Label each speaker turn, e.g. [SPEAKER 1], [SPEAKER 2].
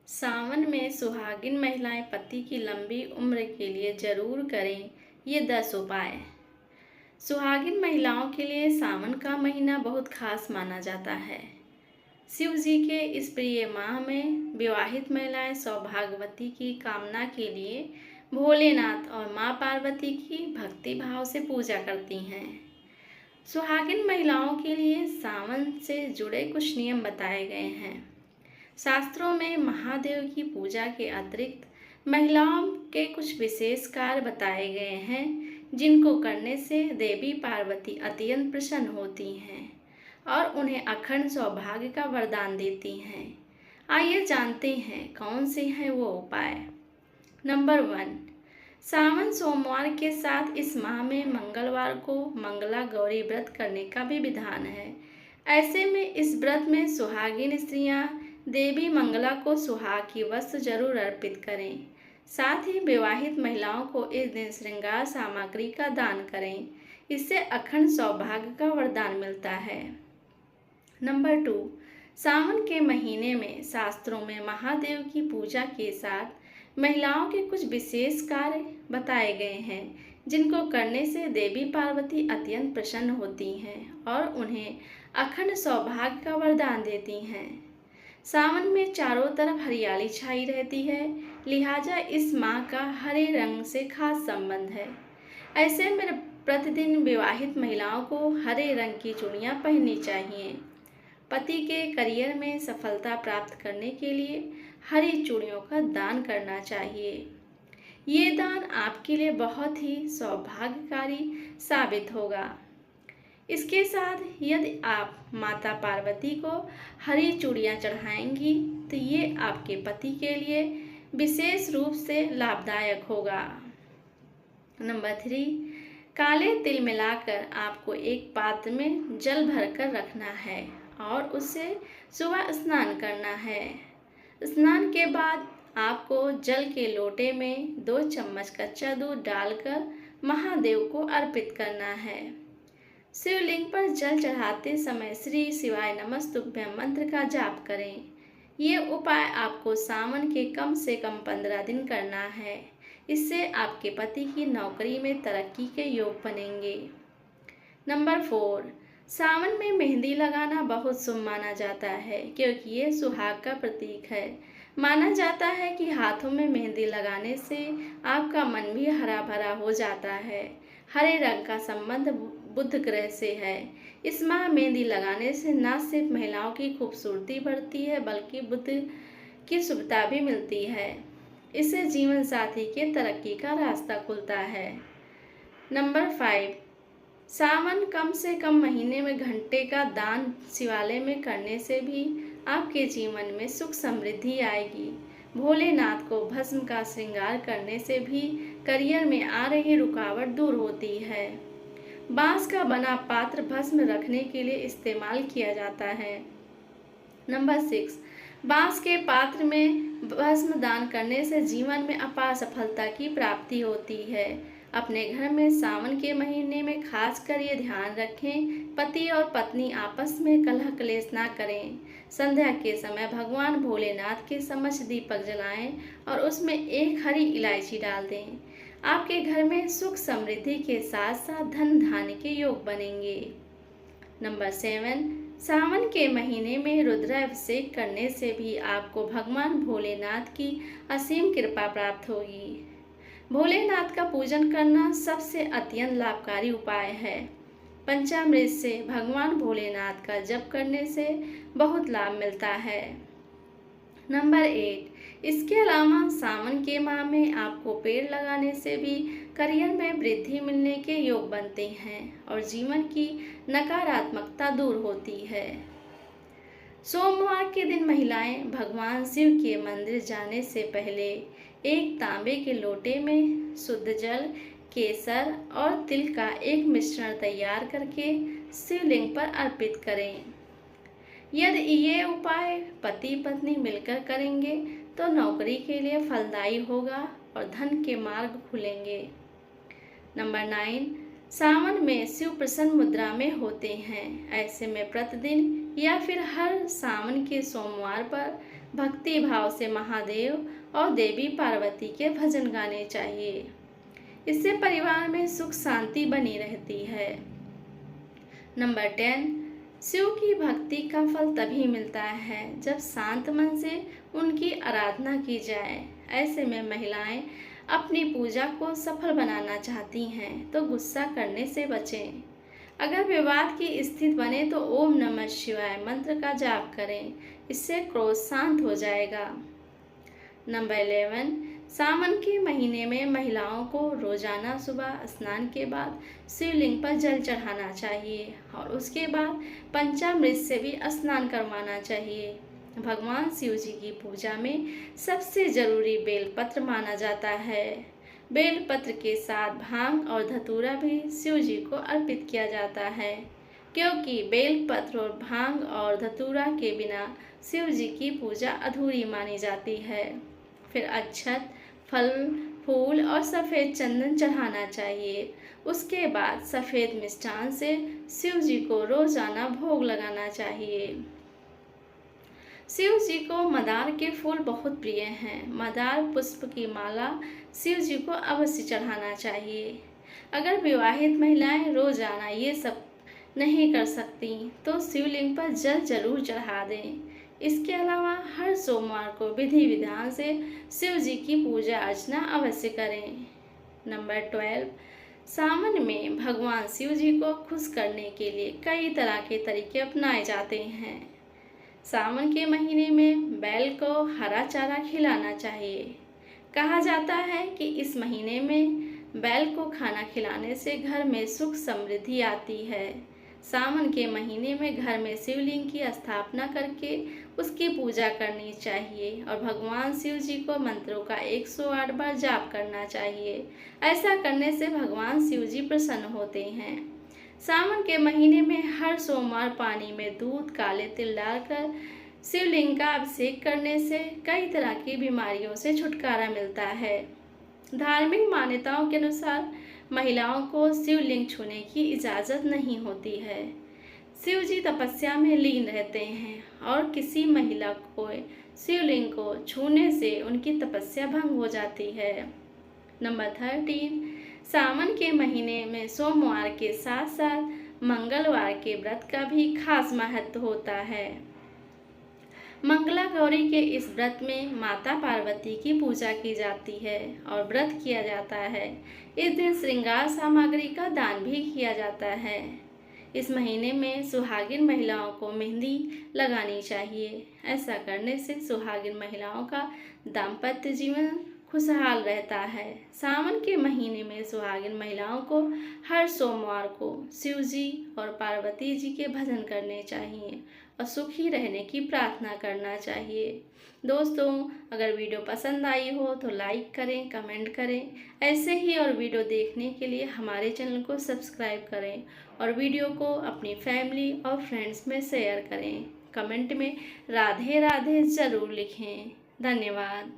[SPEAKER 1] सावन में सुहागिन महिलाएं पति की लंबी उम्र के लिए जरूर करें ये 10 उपाय। सुहागिन महिलाओं के लिए सावन का महीना बहुत खास माना जाता है। शिव जी के इस प्रिय माह में विवाहित महिलाएं सौभाग्यवती की कामना के लिए भोलेनाथ और मां पार्वती की भक्ति भाव से पूजा करती हैं। सुहागिन महिलाओं के लिए सावन से जुड़े कुछ नियम बताए गए हैं। शास्त्रों में महादेव की पूजा के अतिरिक्त महिलाओं के कुछ विशेष कार्य बताए गए हैं जिनको करने से देवी पार्वती अत्यंत प्रसन्न होती हैं और उन्हें अखंड सौभाग्य का वरदान देती हैं। आइए जानते हैं कौन से हैं वो उपाय। नंबर 1, सावन सोमवार के साथ इस माह में मंगलवार को मंगला गौरी व्रत करने का भी विधान है। ऐसे में इस व्रत में सुहागिन स्त्रियां देवी मंगला को सुहाग की वस्त्र जरूर अर्पित करें। साथ ही विवाहित महिलाओं को इस दिन श्रृंगार सामग्री का दान करें। इससे अखंड सौभाग्य का वरदान मिलता है। नंबर 2, सावन के महीने में शास्त्रों में महादेव की पूजा के साथ महिलाओं के कुछ विशेष कार्य बताए गए हैं जिनको करने से देवी पार्वती अत्यंत प्रसन्न होती हैं और उन्हें अखंड सौभाग्य का वरदान देती हैं। सावन में चारों तरफ हरियाली छाई रहती है, लिहाजा इस माह का हरे रंग से खास संबंध है। ऐसे में प्रतिदिन विवाहित महिलाओं को हरे रंग की चूड़ियां पहननी चाहिए। पति के करियर में सफलता प्राप्त करने के लिए हरी चूड़ियों का दान करना चाहिए। ये दान आपके लिए बहुत ही सौभाग्यकारी साबित होगा। इसके साथ यदि आप माता पार्वती को हरी चूड़ियाँ चढ़ाएंगी तो ये आपके पति के लिए विशेष रूप से लाभदायक होगा। नंबर 3, काले तिल मिलाकर आपको एक पात्र में जल भरकर रखना है और उससे सुबह स्नान करना है। स्नान के बाद आपको जल के लोटे में 2 चम्मच कच्चा दूध डालकर महादेव को अर्पित करना है। शिवलिंग पर जल चढ़ाते समय श्री शिवाय नमस्तुभ्यं मंत्र का जाप करें। ये उपाय आपको सावन के कम से कम 15 दिन करना है। इससे आपके पति की नौकरी में तरक्की के योग बनेंगे। नंबर 4, सावन में मेहंदी लगाना बहुत शुभ माना जाता है क्योंकि ये सुहाग का प्रतीक है। माना जाता है कि हाथों में मेहंदी लगाने से आपका मन भी हरा भरा हो जाता है। हरे रंग का संबंध बुध ग्रह से है। इस माह मेहंदी लगाने से न सिर्फ महिलाओं की खूबसूरती बढ़ती है बल्कि बुध की शुभता भी मिलती है। इससे जीवन साथी के तरक्की का रास्ता खुलता है। नंबर 5, सावन कम से कम महीने में घंटे का दान शिवालय में करने से भी आपके जीवन में सुख समृद्धि आएगी। भोलेनाथ को भस्म का श्रृंगार करने से भी करियर में आ रही रुकावट दूर होती है। बांस का बना पात्र भस्म रखने के लिए इस्तेमाल किया जाता है। नंबर 6, बांस के पात्र में भस्म दान करने से जीवन में अपार सफलता की प्राप्ति होती है। अपने घर में सावन के महीने में खासकर ये ध्यान रखें, पति और पत्नी आपस में कलह क्लेश ना करें। संध्या के समय भगवान भोलेनाथ के समक्ष दीपक जलाएं और उसमें एक हरी इलायची डाल दें। आपके घर में सुख समृद्धि के साथ साथ धन धान्य के योग बनेंगे। नंबर 7, सावन के महीने में रुद्राभिषेक करने से भी आपको भगवान भोलेनाथ की असीम कृपा प्राप्त होगी। भोलेनाथ का पूजन करना सबसे अत्यंत लाभकारी उपाय है। पंचामृत से भगवान भोलेनाथ का जप करने से बहुत लाभ मिलता है। नंबर 8, इसके अलावा सावन के माह में आपको पेड़ लगाने से भी करियर में वृद्धि मिलने के योग बनते हैं और जीवन की नकारात्मकता दूर होती है। सोमवार के दिन महिलाएं भगवान शिव के मंदिर जाने से पहले एक तांबे के लोटे में शुद्ध जल, केसर और तिल का एक मिश्रण तैयार करके शिवलिंग पर अर्पित करें। यदि ये उपाय पति पत्नी मिलकर करेंगे तो नौकरी के लिए फलदायी होगा और धन के मार्ग खुलेंगे। नंबर 9, सावन में शिव प्रसन्न मुद्रा में होते हैं। ऐसे में प्रतिदिन या फिर हर सावन के सोमवार पर भक्ति भाव से महादेव और देवी पार्वती के भजन गाने चाहिए। इससे परिवार में सुख शांति बनी रहती है। नंबर 10, शिव की भक्ति का फल तभी मिलता है जब शांत मन से उनकी आराधना की जाए। ऐसे में महिलाएं अपनी पूजा को सफल बनाना चाहती हैं तो गुस्सा करने से बचें। अगर विवाद की स्थिति बने तो ओम नमः शिवाय मंत्र का जाप करें, इससे क्रोध शांत हो जाएगा। नंबर 11, सावन के महीने में महिलाओं को रोजाना सुबह स्नान के बाद शिवलिंग पर जल चढ़ाना चाहिए और उसके बाद पंचामृत से भी स्नान करवाना चाहिए। भगवान शिव जी की पूजा में सबसे जरूरी बेलपत्र माना जाता है। बेलपत्र के साथ भांग और धतूरा भी शिव जी को अर्पित किया जाता है, क्योंकि बेलपत्र और भांग और धतूरा के बिना शिव जी की पूजा अधूरी मानी जाती है। फिर अक्षत, फल, फूल और सफ़ेद चंदन चढ़ाना चाहिए। उसके बाद सफ़ेद मिष्ठान से शिव जी को रोजाना भोग लगाना चाहिए। शिव जी को मदार के फूल बहुत प्रिय हैं। मदार पुष्प की माला शिव जी को अवश्य चढ़ाना चाहिए। अगर विवाहित महिलाएं रोजाना ये सब नहीं कर सकती तो शिवलिंग पर जल जरूर चढ़ा दें। इसके अलावा हर सोमवार को विधि विधान से शिव जी की पूजा अर्चना अवश्य करें। नंबर 12, सावन में भगवान शिव जी को खुश करने के लिए कई तरह के तरीके अपनाए जाते हैं। सावन के महीने में बैल को हरा चारा खिलाना चाहिए। कहा जाता है कि इस महीने में बैल को खाना खिलाने से घर में सुख समृद्धि आती है। सावन के महीने में घर में शिवलिंग की स्थापना करके उसकी पूजा करनी चाहिए और भगवान शिव जी को मंत्रों का 108 बार जाप करना चाहिए। ऐसा करने से भगवान शिव जी प्रसन्न होते हैं। सावन के महीने में हर सोमवार पानी में दूध, काले तिल डालकर शिवलिंग का अभिषेक करने से कई तरह की बीमारियों से छुटकारा मिलता है। धार्मिक मान्यताओं के अनुसार महिलाओं को शिवलिंग छूने की इजाज़त नहीं होती है। शिव जी तपस्या में लीन रहते हैं और किसी महिला को शिवलिंग को छूने से उनकी तपस्या भंग हो जाती है। नंबर 13, सावन के महीने में सोमवार के साथ साथ मंगलवार के व्रत का भी खास महत्व होता है। मंगला गौरी के इस व्रत में माता पार्वती की पूजा की जाती है और व्रत किया जाता है। इस दिन श्रृंगार सामग्री का दान भी किया जाता है। इस महीने में सुहागिन महिलाओं को मेहंदी लगानी चाहिए। ऐसा करने से सुहागिन महिलाओं का दाम्पत्य जीवन खुशहाल रहता है। सावन के महीने में सुहागिन महिलाओं को हर सोमवार को शिव जी और पार्वती जी के भजन करने चाहिए और सुखी रहने की प्रार्थना करना चाहिए। दोस्तों, अगर वीडियो पसंद आई हो तो लाइक करें, कमेंट करें। ऐसे ही और वीडियो देखने के लिए हमारे चैनल को सब्सक्राइब करें और वीडियो को अपनी फैमिली और फ्रेंड्स में शेयर करें। कमेंट में राधे राधे ज़रूर लिखें। धन्यवाद।